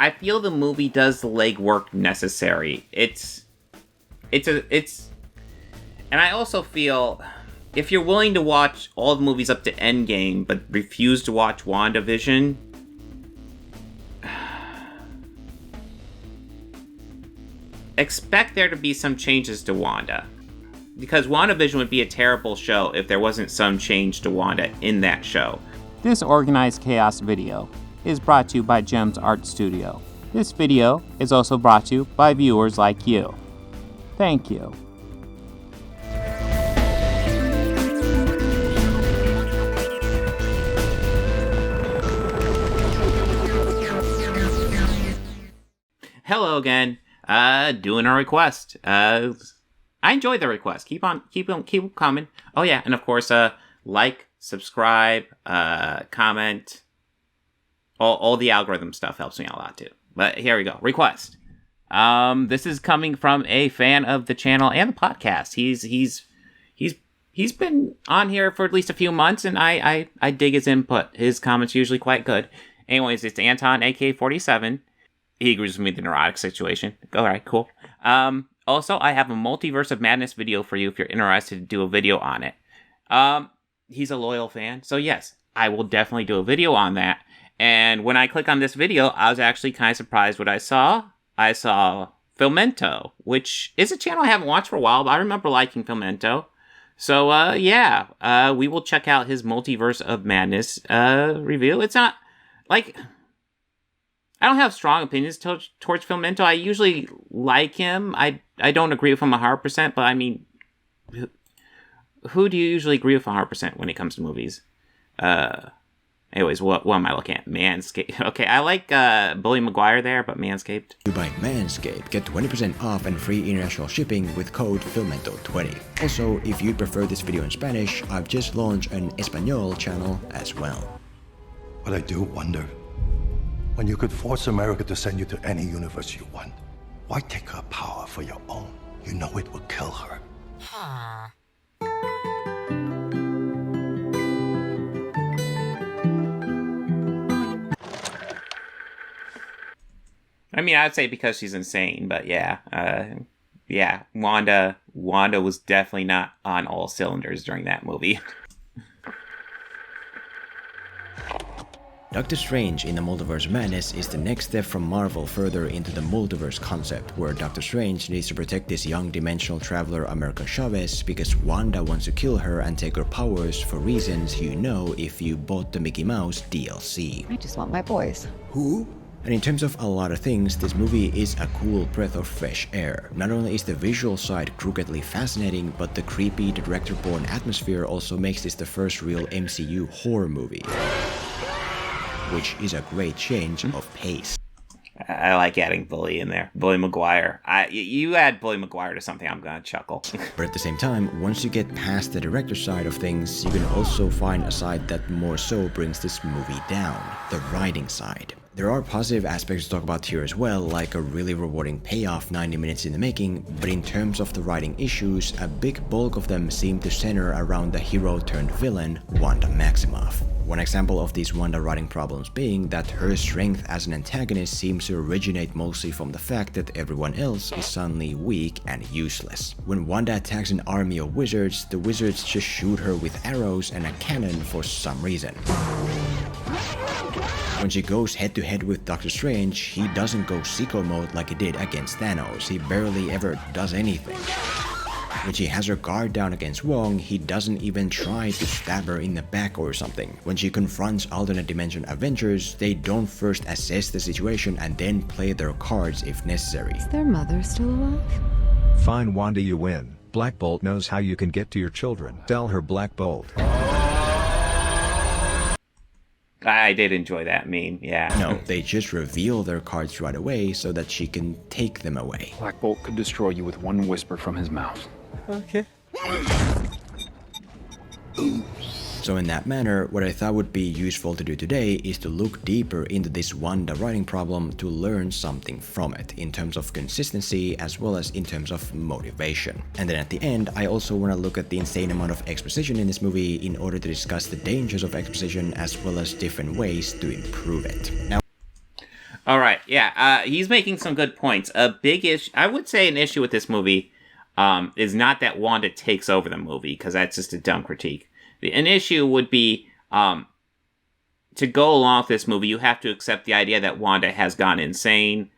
I feel the movie does the legwork necessary. And I also feel if you're willing to watch all the movies up to Endgame but refuse to watch WandaVision, expect there to be some changes to Wanda. Because WandaVision would be a terrible show if there wasn't some change to Wanda in that show. This Organized Chaos video is brought to you by Gems Art Studio. This video is also brought to you by viewers like you. Thank you. Hello again. Doing a request. I enjoyed the request. Keep them coming. Oh yeah, and of course, like, subscribe, comment. All the algorithm stuff helps me out a lot too. But here we go. Request. This is coming from a fan of the channel and the podcast. He's been on here for at least a few months, and I dig his input. His comments are usually quite good. Anyways, it's Anton, AK-47. He agrees with me with the neurotic situation. All right, cool. Also, I have a Multiverse of Madness video for you if you're interested to do a video on it. He's a loyal fan, so yes, I will definitely do a video on that. And when I click on this video, I was actually kind of surprised what I saw. I saw Filmento, which is a channel I haven't watched for a while, but I remember liking Filmento. So, yeah, we will check out his Multiverse of Madness review. It's not, like, I don't have strong opinions towards Filmento. I usually like him. I don't agree with him 100%, but I mean, who do you usually agree with 100% when it comes to movies? Anyways, what am I looking at? Manscaped. Okay, I like Bully Maguire there, but Manscaped. You buy Manscaped, get 20% off and free international shipping with code Filmento20. Also, if you prefer this video in Spanish, I've just launched an Espanol channel as well. But I do wonder, when you could force America to send you to any universe you want, why take her power for your own? You know it will kill her. I mean, I'd say because she's insane, but yeah. Yeah, Wanda was definitely not on all cylinders during that movie. Doctor Strange in the Multiverse of Madness is the next step from Marvel further into the multiverse concept, where Doctor Strange needs to protect this young dimensional traveler America Chavez because Wanda wants to kill her and take her powers for reasons you know if you bought the Mickey Mouse DLC. I just want my boys. Who? And in terms of a lot of things, this movie is a cool breath of fresh air. Not only is the visual side crookedly fascinating, but the creepy director-born atmosphere also makes this the first real MCU horror movie, which is a great change of pace. I like adding Bully in there. Bully Maguire. You add Bully Maguire to something, I'm gonna chuckle. But at the same time, once you get past the director side of things, you can also find a side that more so brings this movie down, the writing side. There are positive aspects to talk about here as well, like a really rewarding payoff 90 minutes in the making, but in terms of the writing issues, a big bulk of them seem to center around the hero turned villain, Wanda Maximoff. One example of these Wanda writing problems being that her strength as an antagonist seems to originate mostly from the fact that everyone else is suddenly weak and useless. When Wanda attacks an army of wizards, the wizards just shoot her with arrows and a cannon for some reason. When she goes head to head with Doctor Strange, he doesn't go sicko mode like he did against Thanos, he barely ever does anything. When she has her guard down against Wong, he doesn't even try to stab her in the back or something. When she confronts alternate dimension Avengers, they don't first assess the situation and then play their cards if necessary. Is their mother still alive? Fine, Wanda, you win. Black Bolt knows how you can get to your children. Tell her, Black Bolt. I did enjoy that meme, yeah. No, they just reveal their cards right away so that she can take them away. Black Bolt could destroy you with one whisper from his mouth. Okay. So in that manner, what I thought would be useful to do today is to look deeper into this Wanda writing problem to learn something from it, in terms of consistency as well as in terms of motivation. And then at the end, I also want to look at the insane amount of exposition in this movie in order to discuss the dangers of exposition as well as different ways to improve it. Now, All right, yeah, he's making some good points. A big issue, I would say, an issue with this movie is not that Wanda takes over the movie, because that's just a dumb critique. An issue would be to go along with this movie, you have to accept the idea that Wanda has gone insane.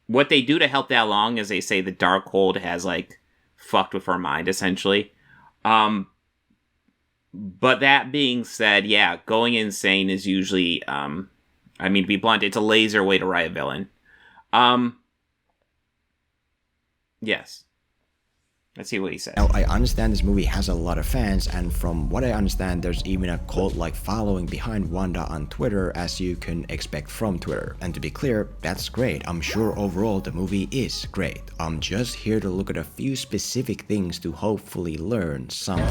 What they do to help that along is they say the Darkhold has like fucked with her mind, essentially. But that being said, yeah, going insane is usually, I mean, to be blunt, it's a laser way to write a villain. Yes. Let's see what he says. Now, I understand this movie has a lot of fans, and from what I understand, there's even a cult-like following behind Wanda on Twitter, as you can expect from Twitter. And to be clear, that's great. I'm sure overall the movie is great. I'm just here to look at a few specific things to hopefully learn something.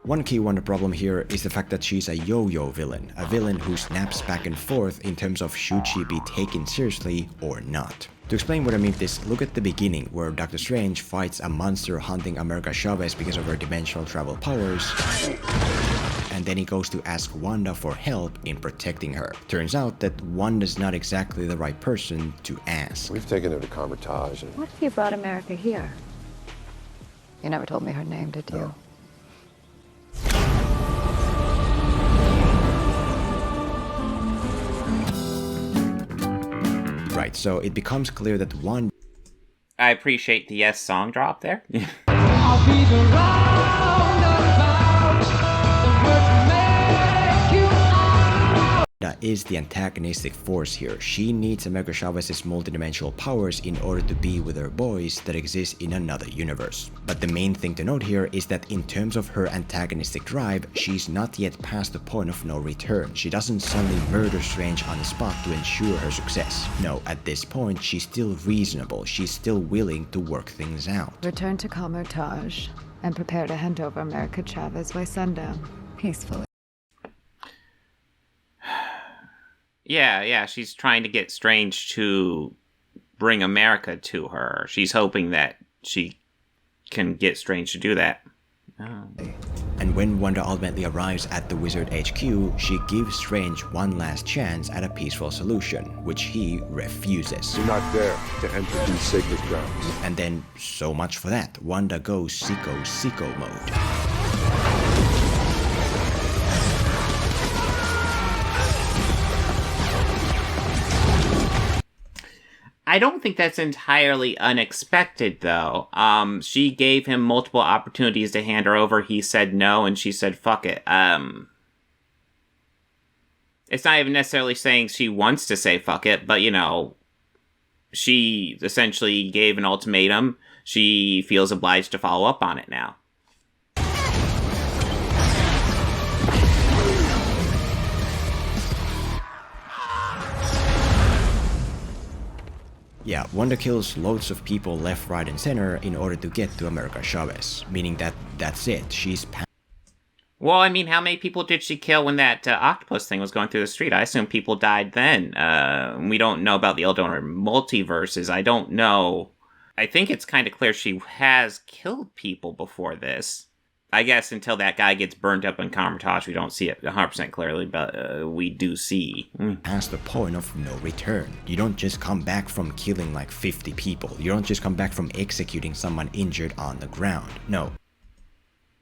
One key Wonder problem here is the fact that she's a yo-yo villain, a villain who snaps back and forth in terms of should she be taken seriously or not. To explain what I mean this, look at the beginning, where Doctor Strange fights a monster hunting America Chavez because of her dimensional travel powers, and then he goes to ask Wanda for help in protecting her. Turns out that Wanda's not exactly the right person to ask. We've taken her to Carmitage and... What if you brought America here? You never told me her name, did you? No. Right, so it becomes clear that Wanda I appreciate the yes song drop there. is the antagonistic force here. She needs America Chavez's multidimensional powers in order to be with her boys that exist in another universe. But the main thing to note here is that in terms of her antagonistic drive, she's not yet past the point of no return. She doesn't suddenly murder Strange on the spot to ensure her success. No, at this point, she's still reasonable. She's still willing to work things out. Return to Carmitage and prepare to hand over America Chavez by sundown. Peacefully. Yeah, she's trying to get Strange to bring America to her. She's hoping that she can get Strange to do that. Oh. And when Wanda ultimately arrives at the Wizard HQ, she gives Strange one last chance at a peaceful solution, which he refuses. You're not there to enter these sacred grounds. And then, so much for that, Wanda goes sicko mode. I don't think that's entirely unexpected, though. She gave him multiple opportunities to hand her over. He said no, and she said, fuck it. It's not even necessarily saying she wants to say fuck it, but, you know, she essentially gave an ultimatum. She feels obliged to follow up on it now. Yeah, Wanda kills loads of people left, right, and center in order to get to America Chavez, meaning that that's it. She's Well, I mean, how many people did she kill when that octopus thing was going through the street? I assume people died then. We don't know about the Eldorado multiverses. I don't know. I think it's kind of clear she has killed people before this. I guess until that guy gets burned up in Carmitage, we don't see it 100% clearly, but we do see. Past the point of no return. You don't just come back from killing like 50 people. You don't just come back from executing someone injured on the ground. No.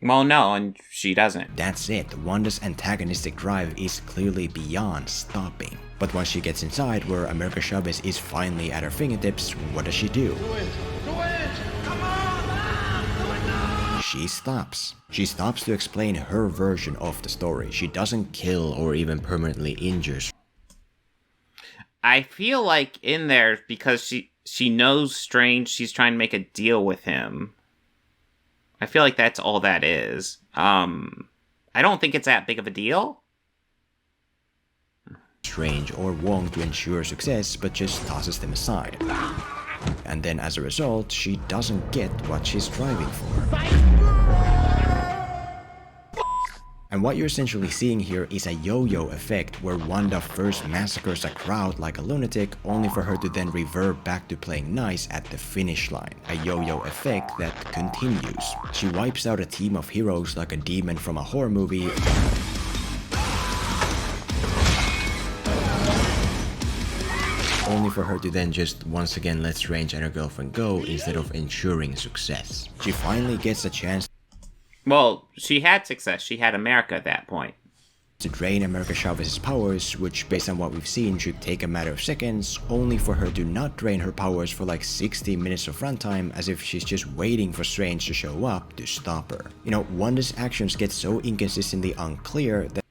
Well, no, and she doesn't. That's it. Wanda's antagonistic drive is clearly beyond stopping. But once she gets inside, where America Chavez is finally at her fingertips, what does she do? She stops. She stops to explain her version of the story. She doesn't kill or even permanently injure. I feel like in there, because she knows Strange, she's trying to make a deal with him. I feel like that's all that is. I don't think it's that big of a deal. Strange or Wong to ensure success, but just tosses them aside. And then as a result, she doesn't get what she's striving for. And And what you're essentially seeing here is a yo-yo effect where Wanda first massacres a crowd like a lunatic only for her to then revert back to playing nice at the finish line. A yo-yo effect that continues. She wipes out a team of heroes like a demon from a horror movie, only for her to then just once again let Strange and her girlfriend go instead of ensuring success. She finally gets a chance Well, she had success. She had America at that point. To drain America Chavez's powers, which based on what we've seen should take a matter of seconds, only for her to not drain her powers for like 60 minutes of runtime as if she's just waiting for Strange to show up to stop her. You know, Wanda's actions get so inconsistently unclear that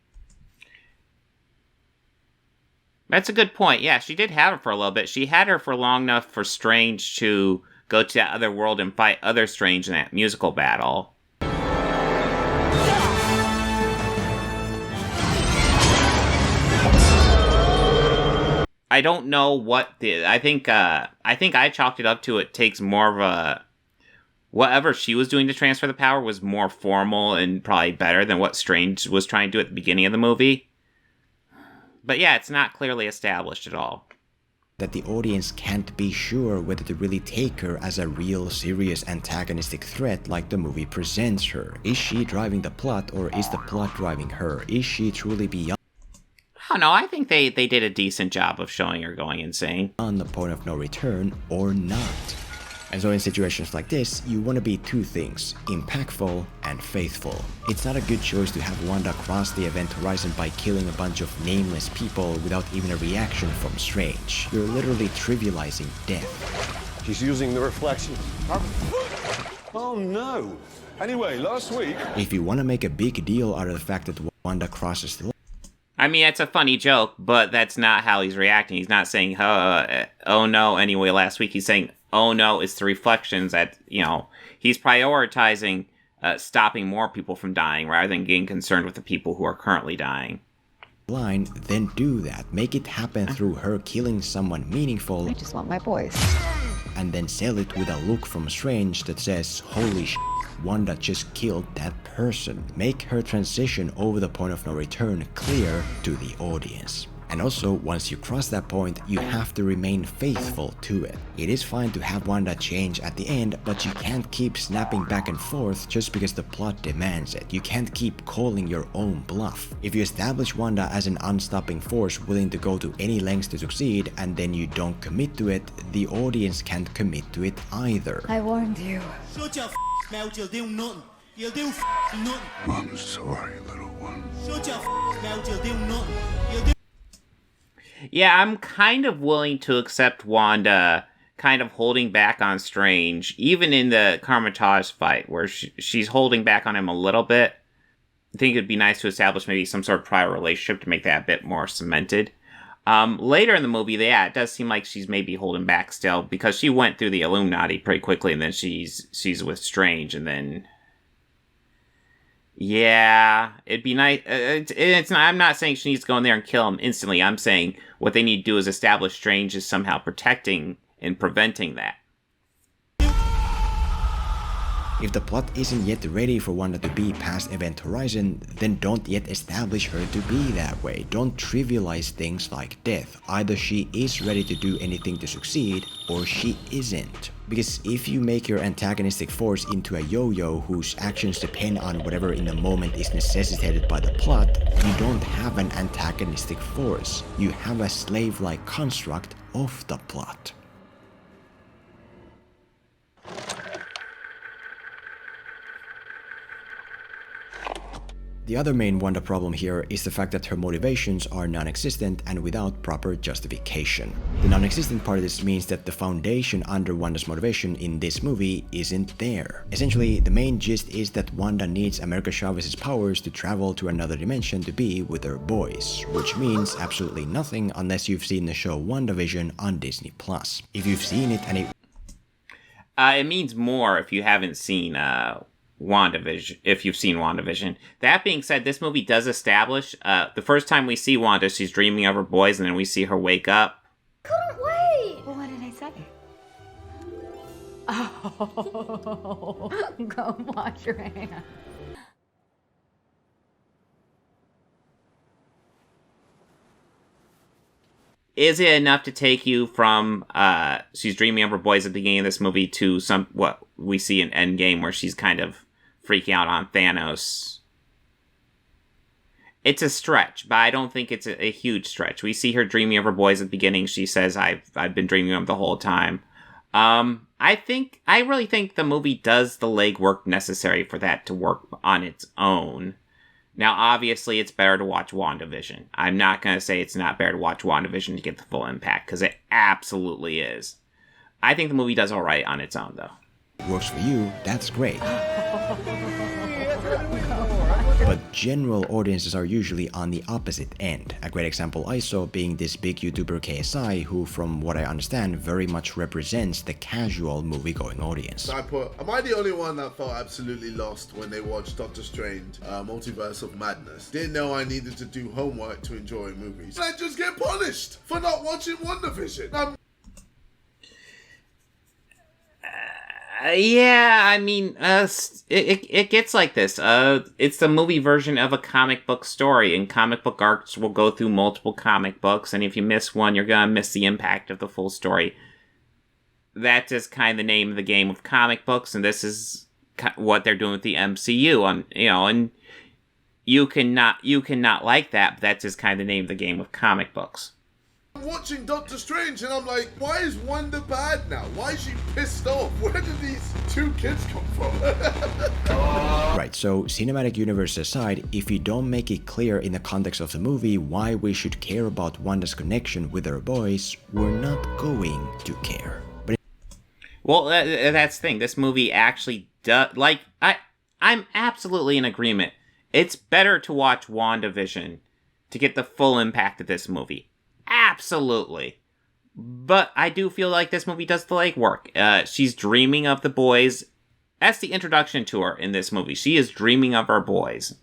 That's a good point. Yeah, she did have her for a little bit. She had her for long enough for Strange to go to that other world and fight other Strange in that musical battle. I don't know what the... I think I chalked it up to it takes more of a... Whatever she was doing to transfer the power was more formal and probably better than what Strange was trying to do at the beginning of the movie. But yeah, it's not clearly established at all. That the audience can't be sure whether to really take her as a real serious antagonistic threat like the movie presents her. Is she driving the plot or is the plot driving her? Is she truly beyond I don't know, I think they did a decent job of showing her going insane. on the point of no return or not? And so in situations like this, you want to be two things, impactful and faithful. It's not a good choice to have Wanda cross the event horizon by killing a bunch of nameless people without even a reaction from Strange. You're literally trivializing death. She's using the reflection. Oh no. Anyway, last week... If you want to make a big deal out of the fact that Wanda crosses the line, I mean, it's a funny joke, but that's not how he's reacting. He's not saying, oh no, anyway, last week. He's saying, oh no, it's the reflections that, you know, he's prioritizing stopping more people from dying rather than getting concerned with the people who are currently dying. then do that. Make it happen through her killing someone meaningful I just want my boys. and then sell it with a look from Strange that says, holy sh*, Wanda just killed that person. Make her transition over the point of no return clear to the audience. And also, once you cross that point, you have to remain faithful to it. It is fine to have Wanda change at the end, but you can't keep snapping back and forth just because the plot demands it. You can't keep calling your own bluff. If you establish Wanda as an unstopping force willing to go to any lengths to succeed, and then you don't commit to it, the audience can't commit to it either. I warned you. Shut your mouth, you'll do nothing. You'll do nothing. I'm sorry, little one. Shut your mouth, you'll do nothing. You'll do Yeah, I'm kind of willing to accept Wanda kind of holding back on Strange, even in the Carmitage fight, where she's holding back on him a little bit. I think it'd be nice to establish maybe some sort of prior relationship to make that a bit more cemented. Later in the movie, yeah, it does seem like she's maybe holding back still, because she went through the Illuminati pretty quickly, and then she's with Strange, and then... Yeah, it'd be nice. It's not, I'm not saying she needs to go in there and kill him instantly. I'm saying what they need to do is establish Strange as somehow protecting and preventing that. If the plot isn't yet ready for Wanda to be past Event Horizon, then don't yet establish her to be that way. Don't trivialize things like death. Either she is ready to do anything to succeed, or she isn't. Because if you make your antagonistic force into a yo-yo whose actions depend on whatever in the moment is necessitated by the plot, you don't have an antagonistic force. You have a slave-like construct of the plot. The other main Wanda problem here is the fact that her motivations are non-existent and without proper justification. The non-existent part of this means that the foundation under Wanda's motivation in this movie isn't there. Essentially, the main gist is that Wanda needs America Chavez's powers to travel to another dimension to be with her boys, which means absolutely nothing unless you've seen the show WandaVision on Disney+. If you've seen it and it means more if you haven't seen WandaVision, if you've seen WandaVision. That being said, this movie does establish, the first time we see Wanda, she's dreaming of her boys, and then we see her wake up. Couldn't wait. Well, what did I say? Oh, go wash your hands. is it enough to take you from she's dreaming of her boys at the beginning of this movie to what we see in Endgame where she's kind of freaking out on Thanos? It's a stretch, but I don't think it's a huge stretch. We see her dreaming of her boys at the beginning. She says, I've been dreaming of them the whole time. I really think the movie does the legwork necessary for that to work on its own. Now, obviously, it's better to watch WandaVision. I'm not going to say it's not better to watch WandaVision to get the full impact, because it absolutely is. I think the movie does all right on its own, though. Works for you, that's great. But general audiences are usually on the opposite end. A great example I saw being this big YouTuber KSI, who from what I understand very much represents the casual movie-going audience. So I put, am I the only one that felt absolutely lost when they watched Doctor Strange, Multiverse of Madness? Didn't know I needed to do homework to enjoy movies. And I just get punished for not watching WandaVision. Yeah, I mean, it gets like this. It's the movie version of a comic book story, and comic book arcs will go through multiple comic books, and if you miss one, you're gonna miss the impact of the full story. That is kind of the name of the game of comic books, and this is what they're doing with the MCU. And you cannot like that, but that's just kind of the name of the game with comic books. I'm watching Doctor Strange and I'm like, why is Wanda bad now? Why is she pissed off? Where did these two kids come from? Right, so cinematic universe aside, if you don't make it clear in the context of the movie why we should care about Wanda's connection with her boys, we're not going to care. Well, that's the thing. This movie actually does, like, I'm absolutely in agreement. It's better to watch WandaVision to get the full impact of this movie. Absolutely. But I do feel like this movie does the legwork. She's dreaming of the boys. That's the introduction to her in this movie. She is dreaming of her boys.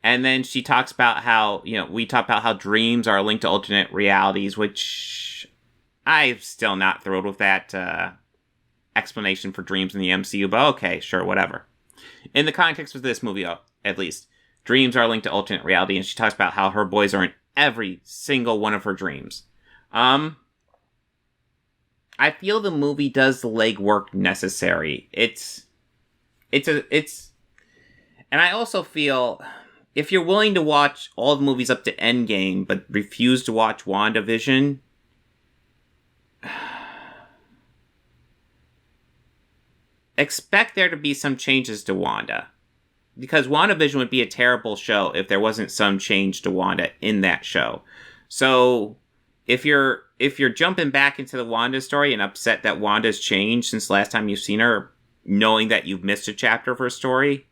And then she talks about how, we talk about how dreams are linked to alternate realities, which I'm still not thrilled with that explanation for dreams in the MCU, but okay, sure, whatever. In the context of this movie, at least, dreams are linked to alternate reality, and she talks about how her boys are in every single one of her dreams. I feel the movie does the legwork necessary. And I also feel if you're willing to watch all the movies up to Endgame but refuse to watch WandaVision, expect there to be some changes to Wanda. Because WandaVision would be a terrible show if there wasn't some change to Wanda in that show. So if you're jumping back into the Wanda story and upset that Wanda's changed since last time you've seen her, knowing that you've missed a chapter of her story,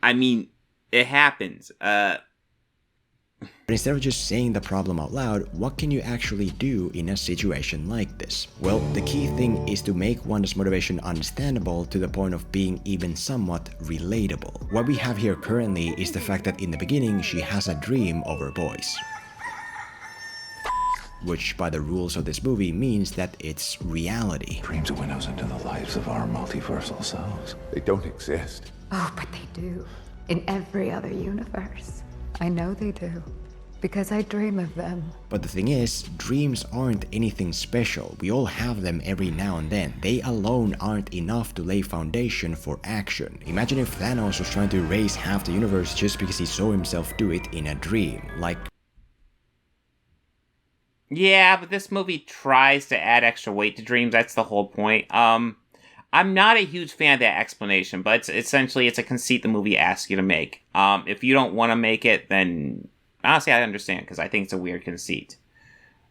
I mean, it happens. But instead of just saying the problem out loud, what can you actually do in a situation like this? Well, the key thing is to make Wanda's motivation understandable to the point of being even somewhat relatable. What we have here currently is the fact that in the beginning she has a dream of her boys. Which by the rules of this movie means that it's reality. Dreams are windows into the lives of our multiversal selves. They don't exist. Oh, but they do. In every other universe. I know they do. Because I dream of them. But the thing is, dreams aren't anything special. We all have them every now and then. They alone aren't enough to lay foundation for action. Imagine if Thanos was trying to erase half the universe just because he saw himself do it in a dream. Like... Yeah, but this movie tries to add extra weight to dreams. That's the whole point. I'm not a huge fan of that explanation, but it's a conceit the movie asks you to make. If you don't want to make it, then honestly, I understand, because I think it's a weird conceit.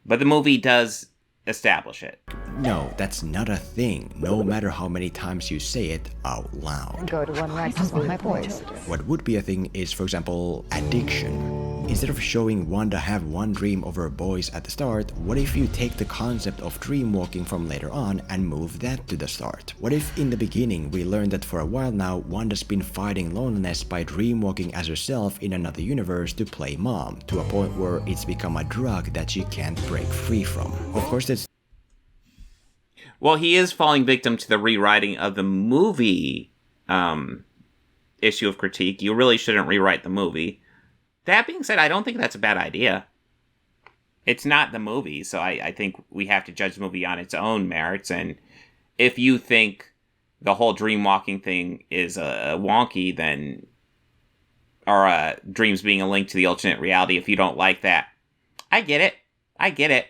But the movie does establish it. No, that's not a thing, no matter how many times you say it out loud. Go to one practice with my boys. What would be a thing is, for example, addiction. Instead of showing Wanda have one dream of her boys at the start, what if you take the concept of dream walking from later on and move that to the start? What if in the beginning we learned that for a while now Wanda's been fighting loneliness by dream walking as herself in another universe to play mom, to a point where it's become a drug that she can't break free from. Of course that's... Well, he is falling victim to the rewriting of the movie issue of critique. You really shouldn't rewrite the movie. That being said, I don't think that's a bad idea. it's not the movie, so I think we have to judge the movie on its own merits. And if you think the whole dream walking thing is wonky, then, or dreams being a link to the alternate reality, if you don't like that, I get it.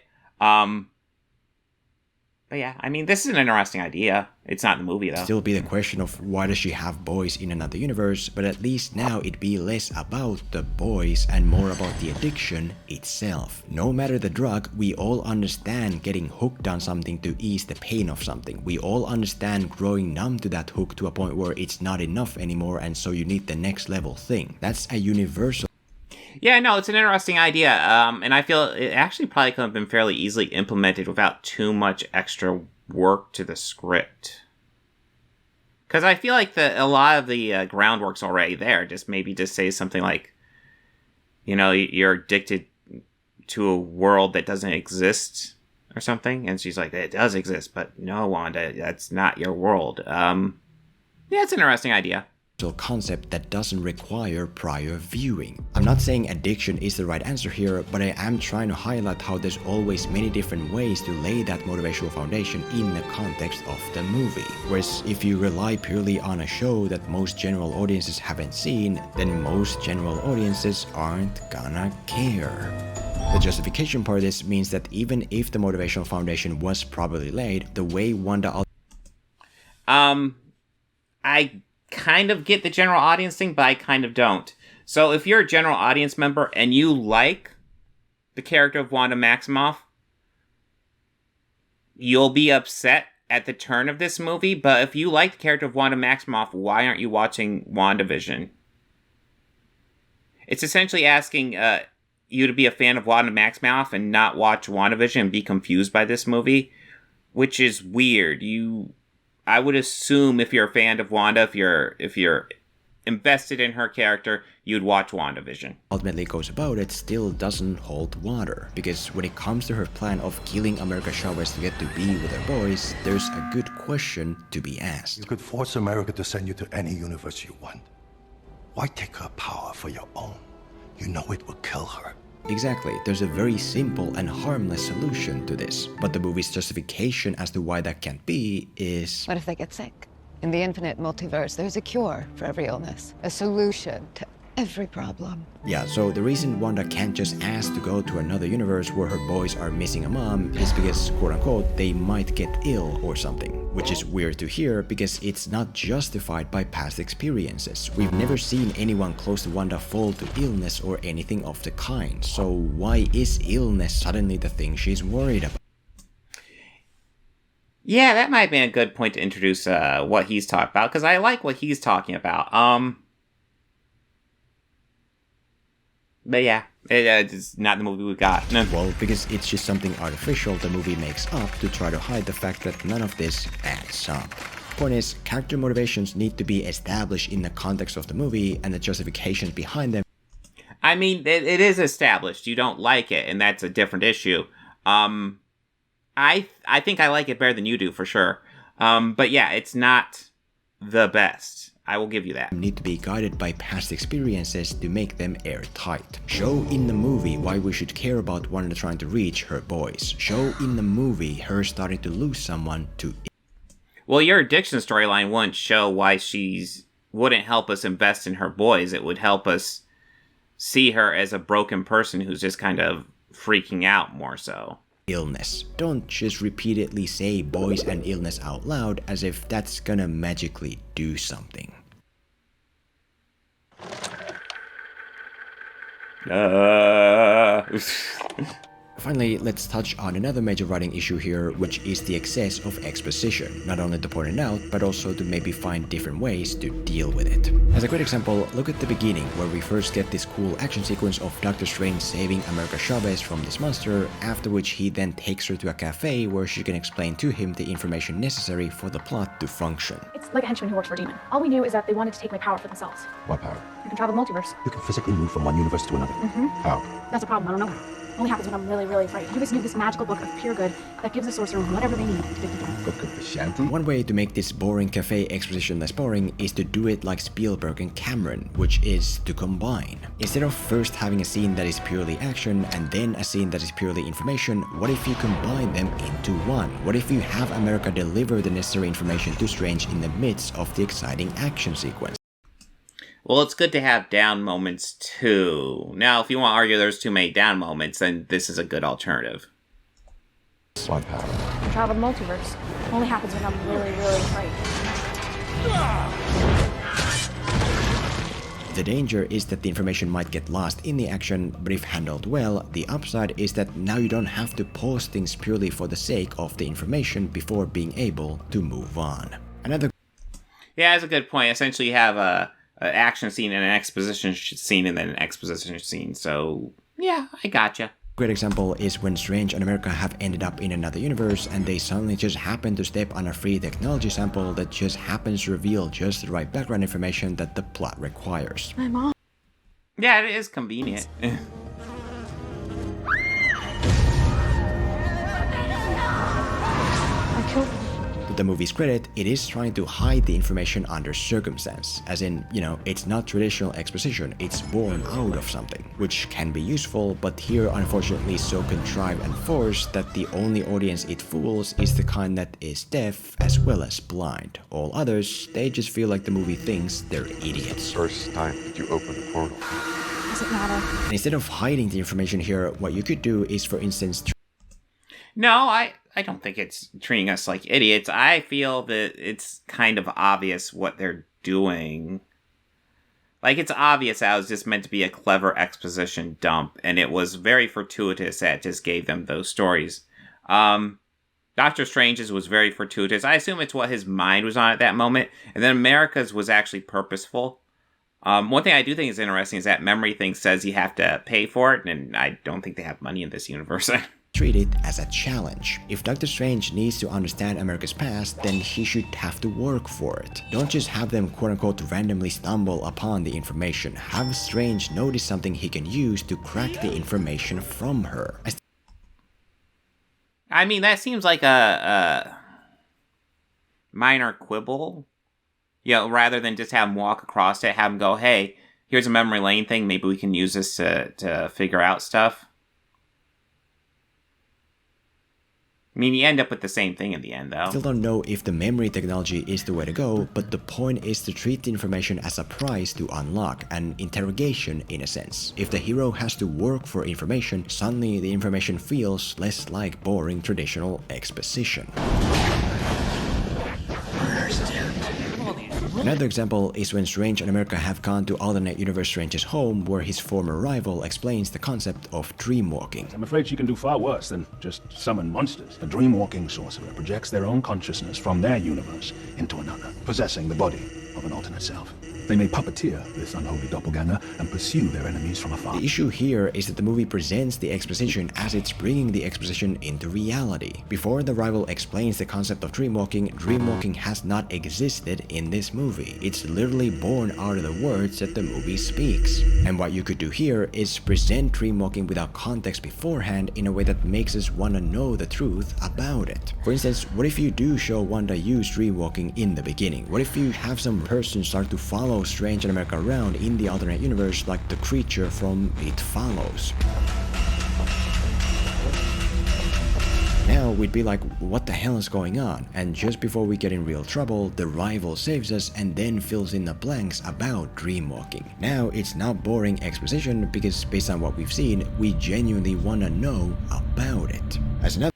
But yeah, I mean, this is an interesting idea. It's not in the movie, though. Still be the question of why does she have boys in another universe, but at least now it'd be less about the boys and more about the addiction itself. No matter the drug, we all understand getting hooked on something to ease the pain of something. We all understand growing numb to that hook to a point where it's not enough anymore, and so you need the next level thing. That's a universal. Yeah, no, it's an interesting idea, and I feel it actually probably could have been fairly easily implemented without too much extra work to the script. Because I feel like a lot of the groundwork's already there. Just say something like, you're addicted to a world that doesn't exist or something, and she's like, it does exist, but no, Wanda, that's not your world. Yeah, it's an interesting idea. Concept that doesn't require prior viewing. I'm not saying addiction is the right answer here, but I am trying to highlight how there's always many different ways to lay that motivational foundation in the context of the movie. Whereas if you rely purely on a show that most general audiences haven't seen, then most general audiences aren't gonna care. The justification part of this means that even if the motivational foundation was properly laid, the way Wanda... I kind of get the general audience thing, but I kind of don't. So if you're a general audience member and you like the character of Wanda Maximoff, you'll be upset at the turn of this movie. But if you like the character of Wanda Maximoff, why aren't you watching WandaVision? It's essentially asking you to be a fan of Wanda Maximoff and not watch WandaVision and be confused by this movie, which is weird. I would assume if you're a fan of Wanda, if you're invested in her character, you'd watch WandaVision. Ultimately goes about it still doesn't hold water, because when it comes to her plan of killing America Chavez to get to be with her boys, there's a good question to be asked. You could force America to send you to any universe you want. Why take her power for your own? You know it will kill her. Exactly, there's a very simple and harmless solution to this, but the movie's justification as to why that can't be is... What if they get sick? In the infinite multiverse, there's a cure for every illness, a solution to every problem. Yeah, so the reason Wanda can't just ask to go to another universe where her boys are missing a mom is because, quote-unquote, they might get ill or something. Which is weird to hear because it's not justified by past experiences. We've never seen anyone close to Wanda fall to illness or anything of the kind. So why is illness suddenly the thing she's worried about? Yeah, that might be a good point to introduce what he's talking about, because I like what he's talking about. But yeah, it's not the movie we got. No. Well, because it's just something artificial the movie makes up to try to hide the fact that none of this adds up. Point is, character motivations need to be established in the context of the movie, and the justification behind them. I mean, it is established. You don't like it, and that's a different issue. I think I like it better than you do, for sure. But yeah, it's not the best. I will give you that. Need to be guided by past experiences to make them airtight. Show in the movie why we should care about Wanda trying to reach her boys. Show in the movie her starting to lose someone to... Well, your addiction storyline wouldn't show why wouldn't help us invest in her boys. It would help us see her as a broken person who's just kind of freaking out more so. Illness. Don't just repeatedly say boys and illness out loud as if that's gonna magically do something. Finally, let's touch on another major writing issue here, which is the excess of exposition. Not only to point it out, but also to maybe find different ways to deal with it. As a great example, look at the beginning, where we first get this cool action sequence of Doctor Strange saving America Chavez from this monster, after which he then takes her to a cafe where she can explain to him the information necessary for the plot to function. It's like a henchman who works for a demon. All we knew is that they wanted to take my power for themselves. What power? You can travel the multiverse. You can physically move from one universe to another. Mm-hmm. How? That's a problem, I don't know how. Only happens when I'm really, really afraid. You guys knew this magical book of pure good that gives the sorcerer whatever they need to get the done. Book of the Shanty? One way to make this boring cafe exposition less boring is to do it like Spielberg and Cameron, which is to combine. Instead of first having a scene that is purely action and then a scene that is purely information, what if you combine them into one? What if you have America deliver the necessary information to Strange in the midst of the exciting action sequence? Well, it's good to have down moments too. Now, if you want to argue there's too many down moments, then this is a good alternative. What power? Travel the multiverse. Only happens when I'm really, really afraid. The danger is that the information might get lost in the action, but if handled well, the upside is that now you don't have to pause things purely for the sake of the information before being able to move on. Yeah, that's a good point. Essentially, you have an action scene and an exposition scene and then an exposition scene. So, yeah, I gotcha. Great example is when Strange and America have ended up in another universe and they suddenly just happen to step on a free technology sample that just happens to reveal just the right background information that the plot requires. My mom. Yeah, it is convenient. I killed them. To the movie's credit, it is trying to hide the information under circumstance, as in, it's not traditional exposition, it's born out of something, which can be useful, but here unfortunately so contrived and forced that the only audience it fools is the kind that is deaf as well as blind. All others, they just feel like the movie thinks they're idiots. First time that you open the portal. Does it matter? And instead of hiding the information here, what you could do is, for instance, No, I don't think it's treating us like idiots. I feel that it's kind of obvious what they're doing. Like, it's obvious that it was just meant to be a clever exposition dump, and it was very fortuitous that it just gave them those stories. Doctor Strange's was very fortuitous. I assume it's what his mind was on at that moment, and then America's was actually purposeful. One thing I do think is interesting is that memory thing says you have to pay for it, and I don't think they have money in this universe. treat it as a challenge. If Doctor Strange needs to understand America's past, then he should have to work for it. Don't just have them quote-unquote randomly stumble upon the information. Have Strange notice something he can use to crack the information from her. I mean, that seems like a minor quibble. Rather than just have him walk across it, have him go, hey, here's a memory lane thing, maybe we can use this to figure out stuff. I mean, you end up with the same thing in the end, though. Still don't know if the memory technology is the way to go, but the point is to treat the information as a prize to unlock, an interrogation in a sense. If the hero has to work for information, suddenly the information feels less like boring traditional exposition. Another example is when Strange and America have gone to alternate universe Strange's home, where his former rival explains the concept of dreamwalking. I'm afraid she can do far worse than just summon monsters. A dreamwalking sorcerer projects their own consciousness from their universe into another, possessing the body of an alternate self. They may puppeteer this unholy doppelganger and pursue their enemies from afar. The issue here is that the movie presents the exposition as it's bringing the exposition into reality. Before the rival explains the concept of dreamwalking has not existed in this movie. It's literally born out of the words that the movie speaks. And what you could do here is present dreamwalking without context beforehand in a way that makes us want to know the truth about it. For instance, what if you do show Wanda use dreamwalking in the beginning? What if you have some person start to follow Strange and America around in the alternate universe like the creature from It Follows? Now we'd be like, what the hell is going on? And just before we get in real trouble, the rival saves us and then fills in the blanks about dreamwalking. Now it's not boring exposition because based on what we've seen, we genuinely want to know about it. As another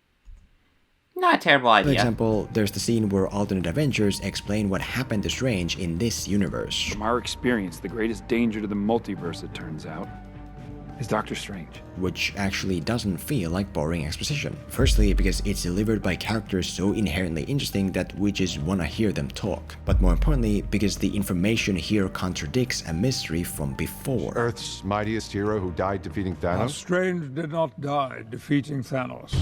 Not a terrible idea. For example, there's the scene where alternate Avengers explain what happened to Strange in this universe. From our experience, the greatest danger to the multiverse, it turns out, is Doctor Strange. Which actually doesn't feel like boring exposition. Firstly, because it's delivered by characters so inherently interesting that we just want to hear them talk. But more importantly, because the information here contradicts a mystery from before. Earth's mightiest hero who died defeating Thanos? Strange did not die defeating Thanos.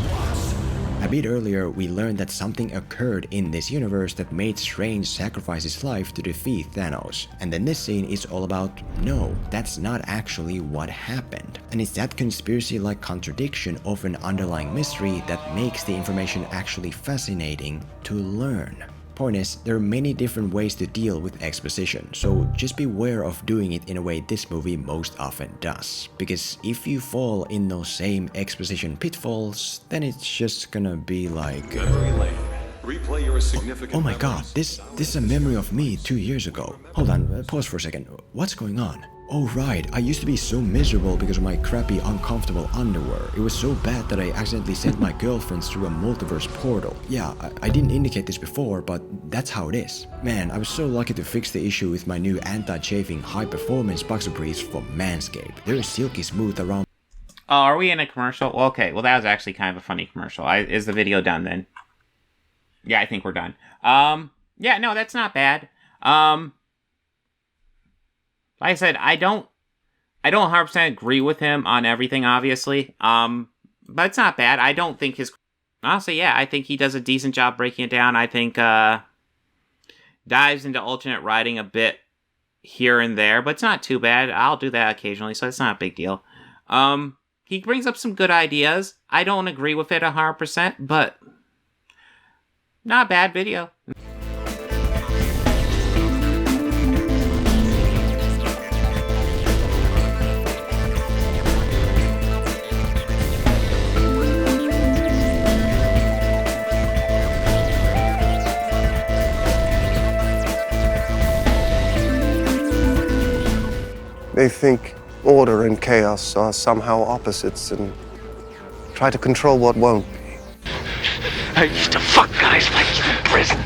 A bit earlier, we learned that something occurred in this universe that made Strange sacrifice his life to defeat Thanos. And then this scene is all about, no, that's not actually what happened. And it's that conspiracy-like contradiction of an underlying mystery that makes the information actually fascinating to learn. Point is, there are many different ways to deal with exposition, so just beware of doing it in a way this movie most often does. Because if you fall in those same exposition pitfalls, then it's just gonna be like... Replay your significant oh my god, this is a memory of me 2 years ago. Hold on, pause for a second. What's going on? Oh right, I used to be so miserable because of my crappy, uncomfortable underwear. It was so bad that I accidentally sent my girlfriends through a multiverse portal. Yeah, I didn't indicate this before, but that's how it is. Man, I was so lucky to fix the issue with my new anti-chafing high-performance boxer briefs from Manscaped. They're silky smooth around... Oh, are we in a commercial? Well, okay, well that was actually kind of a funny commercial. Is the video done then? Yeah, I think we're done. Yeah, no, that's not bad. Like I said, I don't 100% agree with him on everything, obviously. But it's not bad. I don't think honestly, yeah, I think he does a decent job breaking it down. I think, dives into alternate writing a bit here and there, but it's not too bad. I'll do that occasionally, so it's not a big deal. He brings up some good ideas. I don't agree with it 100%, but not a bad video. They think order and chaos are somehow opposites and try to control what won't be. I used to fuck guys like you in prison.